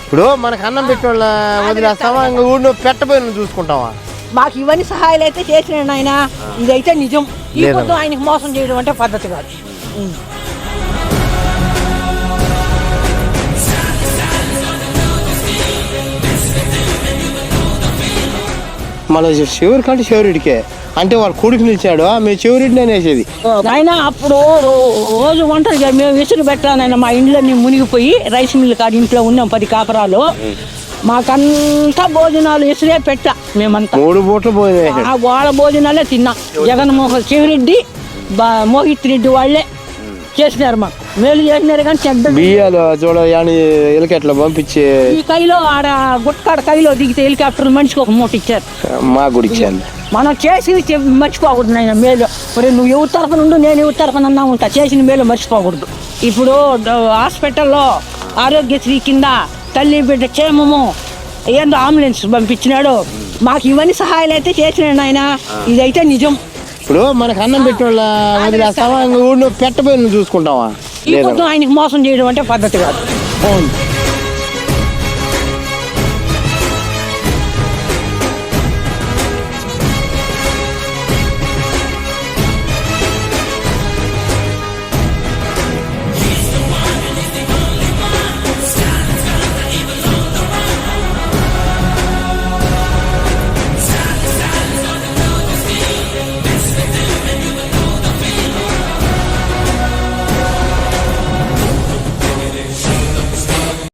ఇప్పుడు మనకు అన్నం పెట్టిన వాళ్ళ వదిలేస్తావా ఇంకా ఊళ్ళో పెట్టబోయిన చూసుకుంటావా? మాకు ఇవన్నీ సహాయాలు అయితే చేసిన ఆయన, ఇదైతే నిజం. ఈ పొద్దు ఆయనకి మోసం చేయడం అంటే పద్ధతి కాదు. మళ్ళీ చివరి కంటే చివరిడికే అంటే వాళ్ళ కొడుకుని ఇచ్చాడు, మీ చివరిడిని అనేసేది. ఆయన అప్పుడు రోజు ఒంటరిగా మేము విసురు పెట్టానైనా మా ఇంట్లో మునిగిపోయి రైస్ మిల్ కాడ ఇంట్లో ఉన్నాం 10 కాపురాలు. మాకంతా భోజనాలు విసిరే పెట్టా మేమంతా 3 పూటలు భోజనం. వాళ్ళ భోజనాలే తిన్నాం. జగన్మోహన్ చెవిరెడ్డి మోహిత్ రెడ్డి వాళ్ళే చేసినారు, మాకు మేలు చేసినారు. కానీ చెడ్డ బియ్యాలు చూడ హెలికాప్టర్ పంపించి ఈ కైలో ఆడ గుట్కాడ కైలో దిగితే హెలికాప్టర్ మనిషికి 1 మూట ఇచ్చారు. మా గుడి ఇచ్చాను. మనం చేసి మర్చిపోకూడదు. ఆయన మేలు మరి నువ్వు ఎవరి తరఫున ఉండు, నేను ఎవరి తరఫున అన్నా ఉంటా, చేసిన మేలు మర్చిపోకూడదు. ఇప్పుడు హాస్పిటల్లో ఆరోగ్యశ్రీ కింద తల్లి బిడ్డ క్షేమము ఏందో అంబులెన్స్ పంపించినాడు. మాకు ఇవన్నీ సహాయాలు అయితే చేసిన ఆయన, ఇదైతే నిజం. ఇప్పుడు మనకు అన్నం పెట్టిన వాళ్ళ వదిలేస్తావా ఇంకా ఊళ్ళో పెట్టబోయిన చూసుకుంటావా? ఈ పొద్దు ఆయనకి మోసం చేయడం అంటే పద్ధతి కాదు.